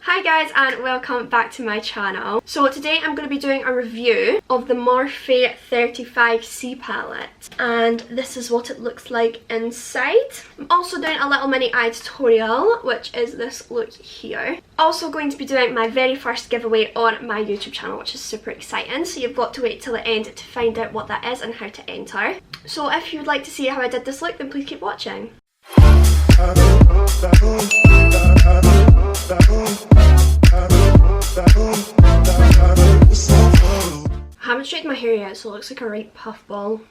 Hi guys and welcome back to my channel. So today I'm going to be doing a review of the Morphe 35C palette and this is what it looks like inside. I'm also doing a little mini eye tutorial, which is this look here. Also going to be doing my very first giveaway on my YouTube channel, which is super exciting, so you've got to wait till the end to find out what that is and how to enter. So if you would like to see how I did this look, then please keep watching. I haven't straightened my hair yet, so it looks like a right puffball.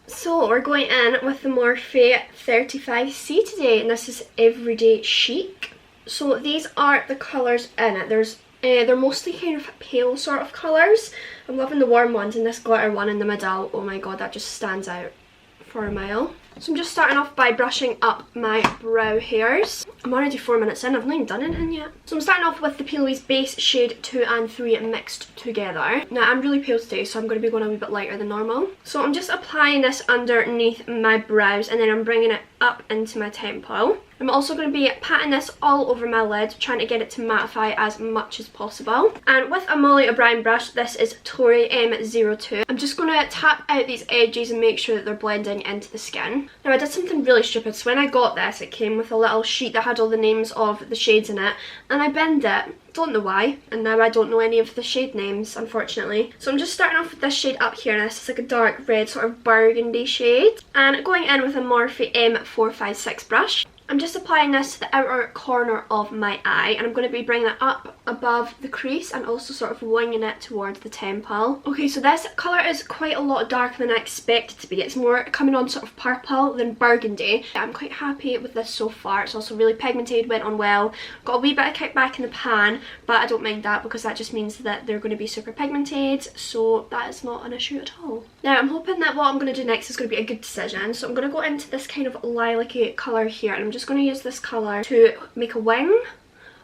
So we're going in with the Morphe 35C today, and this is Everyday Chic. So these are the colours in it. They're mostly kind of pale sort of colours. I'm loving the warm ones, and this glitter one in the middle, oh my god, that just stands out for a mile. So I'm just starting off by brushing up my brow hairs. I'm already 4 minutes in, I've not even done anything yet. So I'm starting off with the P. base shade 2 and 3 mixed together. Now I'm really pale today, so I'm going to be going a wee bit lighter than normal. So I'm just applying this underneath my brows and then I'm bringing it up into my temple. I'm also going to be patting this all over my lid, trying to get it to mattify as much as possible. And with a Molly O'Brien brush, this is Tory M02. I'm just going to tap out these edges and make sure that they're blending into the skin. Now I did something really stupid, so when I got this, it came with a little sheet that had all the names of the shades in it, and I binned it. Don't know why, and now I don't know any of the shade names, unfortunately. So I'm just starting off with this shade up here, and this is like a dark red sort of burgundy shade. And going in with a Morphe M456 brush. I'm just applying this to the outer corner of my eye, and I'm going to be bringing it up above the crease and also sort of winging it towards the temple. Okay, so this colour is quite a lot darker than I expected it to be. It's more coming on sort of purple than burgundy. I'm quite happy with this so far. It's also really pigmented, went on well. Got a wee bit of kickback in the pan, but I don't mind that because that just means that they're going to be super pigmented, so that is not an issue at all. Now I'm hoping that what I'm going to do next is going to be a good decision, so I'm going to go into this kind of lilac-y colour here, and I'm just going to use this colour to make a wing.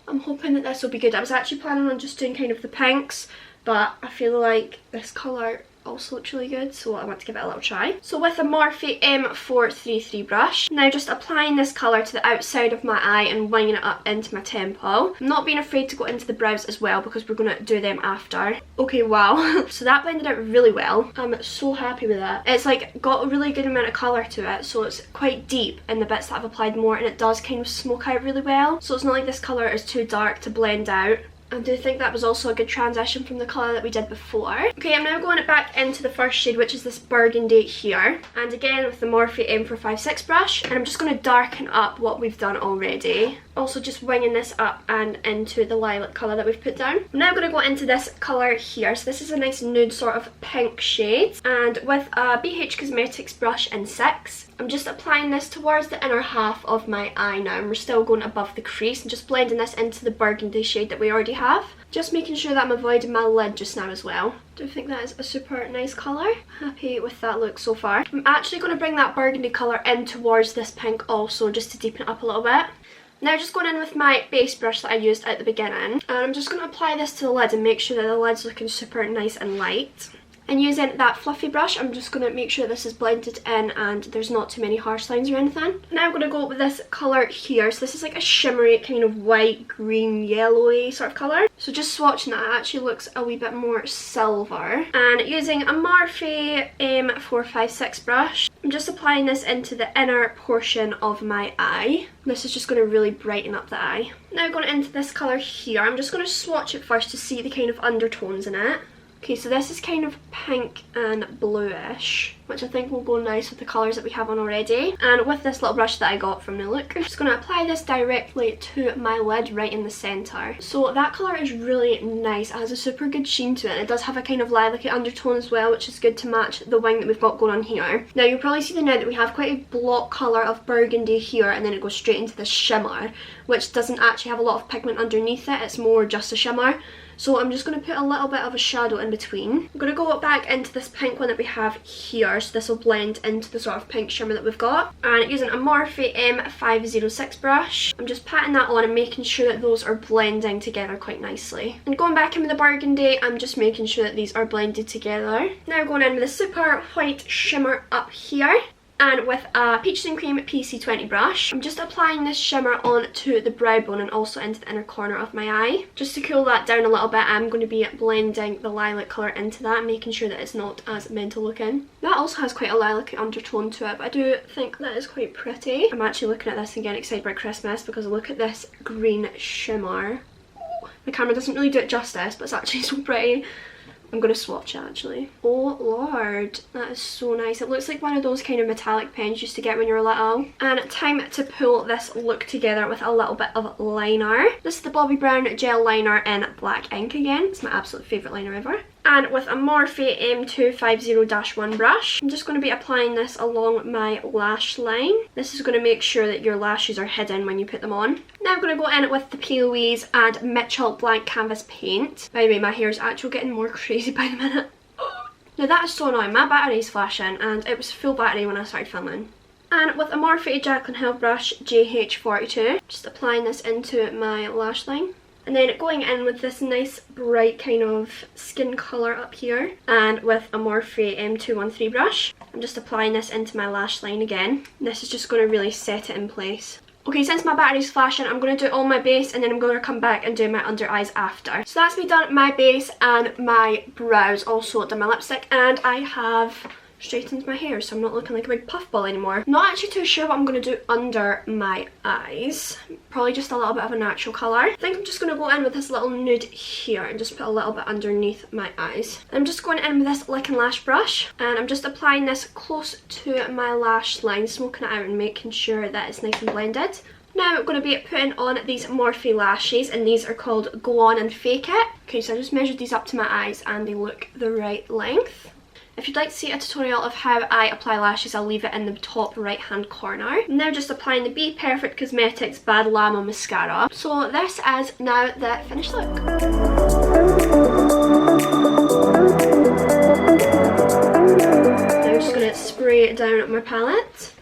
I'm hoping that this will be good. I was actually planning on just doing kind of the pinks, but I feel like this colour also looks really good, so I want to give it a little try. So with a Morphe M433 brush, now just applying this colour to the outside of my eye and winging it up into my temple. I'm not being afraid to go into the brows as well because we're going to do them after. Okay, wow. So that blended out really well. I'm so happy with that. It's like got a really good amount of colour to it, so it's quite deep in the bits that I've applied more, and it does kind of smoke out really well. So it's not like this colour is too dark to blend out. I do think that was also a good transition from the colour that we did before. Okay, I'm now going back into the first shade, which is this burgundy here. And again with the Morphe M456 brush. And I'm just going to darken up what we've done already. Also just winging this up and into the lilac colour that we've put down. I'm now going to go into this colour here. So this is a nice nude sort of pink shade. And with a BH Cosmetics brush in 6. I'm just applying this towards the inner half of my eye now, and we're still going above the crease and just blending this into the burgundy shade that we already have. Just making sure that I'm avoiding my lid just now as well. Do you think that is a super nice colour? Happy with that look so far. I'm actually going to bring that burgundy colour in towards this pink also, just to deepen it up a little bit. Now just going in with my base brush that I used at the beginning, and I'm just going to apply this to the lid and make sure that the lid's looking super nice and light. And using that fluffy brush, I'm just going to make sure this is blended in and there's not too many harsh lines or anything. Now I'm going to go with this colour here. So this is like a shimmery kind of white, green, yellowy sort of colour. So just swatching that, it actually looks a wee bit more silver. And using a Morphe M456 brush, I'm just applying this into the inner portion of my eye. This is just going to really brighten up the eye. Now going into this colour here, I'm just going to swatch it first to see the kind of undertones in it. Okay, so this is kind of pink and bluish, which I think will go nice with the colours that we have on already. And with this little brush that I got from the look, I'm just going to apply this directly to my lid right in the centre. So that colour is really nice. It has a super good sheen to it. It does have a kind of lilac-y undertone as well, which is good to match the wing that we've got going on here. Now you'll probably see now that we have quite a block colour of burgundy here, and then it goes straight into this shimmer, which doesn't actually have a lot of pigment underneath it. It's more just a shimmer. So I'm just going to put a little bit of a shadow in between. I'm going to go back into this pink one that we have here, so this will blend into the sort of pink shimmer that we've got. And using a Morphe M506 brush, I'm just patting that on and making sure that those are blending together quite nicely. And going back in with the burgundy, I'm just making sure that these are blended together. Now going in with a super white shimmer up here. And with a Peaches and Cream PC20 brush, I'm just applying this shimmer onto the brow bone and also into the inner corner of my eye. Just to cool that down a little bit, I'm going to be blending the lilac colour into that, making sure that it's not as mental looking. That also has quite a lilac undertone to it, but I do think that is quite pretty. I'm actually looking at this and getting excited about Christmas because look at this green shimmer. The camera doesn't really do it justice, but it's actually so pretty. I'm going to swatch it actually. Oh lord, that is so nice. It looks like one of those kind of metallic pens you used to get when you were little. And time to pull this look together with a little bit of liner. This is the Bobbi Brown gel liner in black ink again. It's my absolute favourite liner ever. And with a Morphe M250-1 brush, I'm just going to be applying this along my lash line. This is going to make sure that your lashes are hidden when you put them on. Now I'm going to go in with the POEs and Mitchell Blank Canvas Paint. By the way, my hair is actually getting more crazy by the minute. Now that is so annoying. My battery's flashing and it was full battery when I started filming. And with a Morphe Jaclyn Hill brush JH42, just applying this into my lash line. And then going in with this nice bright kind of skin colour up here. And with a Morphe M213 brush, I'm just applying this into my lash line again. This is just going to really set it in place. Okay, since my battery's flashing, I'm going to do all my base and then I'm going to come back and do my under eyes after. So that's me done my base and my brows, also done my lipstick, and I have straightened my hair so I'm not looking like a big puffball anymore. Not actually too sure what I'm going to do under my eyes. Probably just a little bit of a natural colour. I think I'm just going to go in with this little nude here and just put a little bit underneath my eyes. I'm just going in with this Lick and Lash brush and I'm just applying this close to my lash line, smoking it out and making sure that it's nice and blended. Now I'm going to be putting on these Morphe lashes and these are called Go On and Fake It. Okay, so I just measured these up to my eyes and they look the right length. If you'd like to see a tutorial of how I apply lashes, I'll leave it in the top right hand corner. I'm now just applying the Be Perfect Cosmetics Bad Llama Mascara. So this is now the finished look. Now I'm just going to spray it down on my palette.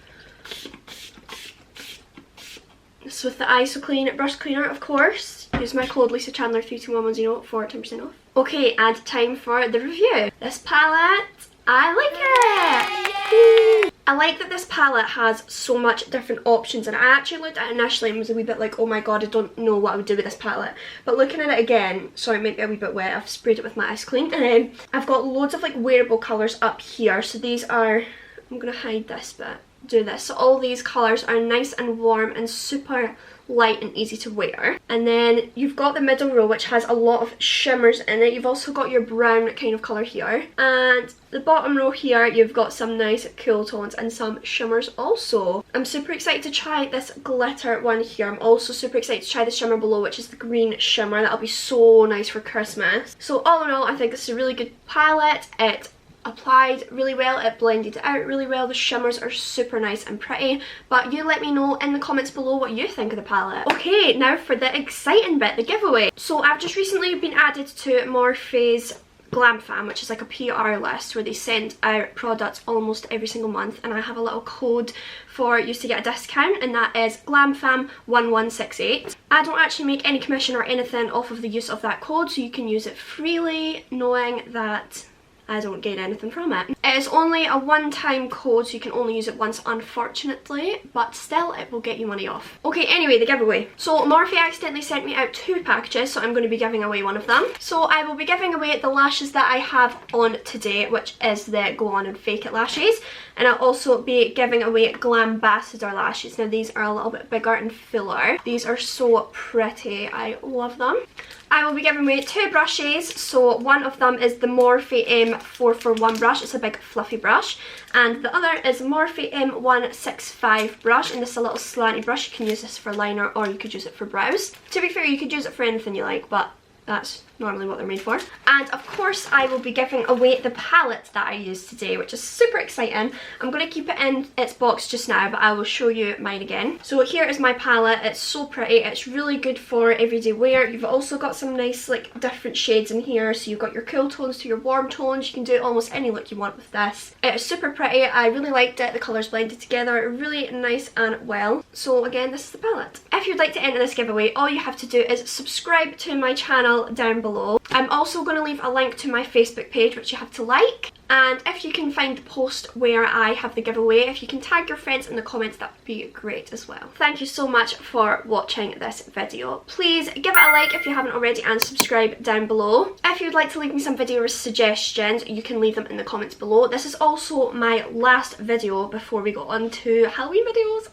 This is with the ISO Clean brush cleaner, of course. Use my code Lisa Chandler 32110 for 10% off. Okay, and time for the review. This palette, I like it! I like that this palette has so much different options, and I actually looked at it initially and was a wee bit like, oh my god, I don't know what I would do with this palette. But looking at it again, sorry, it might be a wee bit wet, I've sprayed it with my ISO Clean, and then I've got loads of like wearable colours up here. So these are, I'm going to hide this bit. Do this. So all these colours are nice and warm and super light and easy to wear. And then you've got the middle row which has a lot of shimmers in it. You've also got your brown kind of colour here. And the bottom row here you've got some nice cool tones and some shimmers also. I'm super excited to try this glitter one here. I'm also super excited to try the shimmer below, which is the green shimmer. That'll be so nice for Christmas. So all in all, I think this is a really good palette. It applied really well, it blended out really well, the shimmers are super nice and pretty, but you let me know in the comments below what you think of the palette. Okay, now for the exciting bit, the giveaway. So I've just recently been added to Morphe's Glam Fam, which is like a PR list where they send out products almost every single month, and I have a little code for you to get a discount, and that is GlamFam1168. I don't actually make any commission or anything off of the use of that code, so you can use it freely knowing that I don't gain anything from it. It is only a one-time code, so you can only use it once, unfortunately, but still it will get you money off. Okay, anyway, the giveaway. So Morphe accidentally sent me out 2 packages, so I'm going to be giving away one of them. So I will be giving away the lashes that I have on today, which is the Go On and Fake It lashes, and I'll also be giving away Glambassador lashes. Now these are a little bit bigger and fuller. These are so pretty, I love them. I will be giving away 2 brushes, so one of them is the Morphe M441 brush, it's a big fluffy brush, and the other is Morphe M165 brush, and this is a little slanty brush. You can use this for liner or you could use it for brows. To be fair, you could use it for anything you like, but that's normally what they're made for. And of course I will be giving away the palette that I used today, which is super exciting. I'm going to keep it in its box just now, but I will show you mine again. So here is my palette. It's so pretty. It's really good for everyday wear. You've also got some nice like different shades in here, so you've got your cool tones to your warm tones. You can do almost any look you want with this. It's super pretty. I really liked it. The colours blended together really nice and well. So again, this is the palette. If you'd like to enter this giveaway, all you have to do is subscribe to my channel channel down below. I'm also going to leave a link to my Facebook page, which you have to like. And if you can find the post where I have the giveaway, if you can tag your friends in the comments, that would be great as well. Thank you so much for watching this video. Please give it a like if you haven't already and subscribe down below. If you'd like to leave me some video suggestions, you can leave them in the comments below. This is also my last video before we go on to Halloween videos.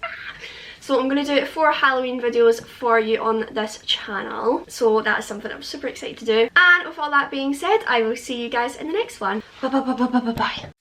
So I'm going to do 4 Halloween videos for you on this channel. So that is something I'm super excited to do. And with all that being said, I will see you guys in the next one. Bye.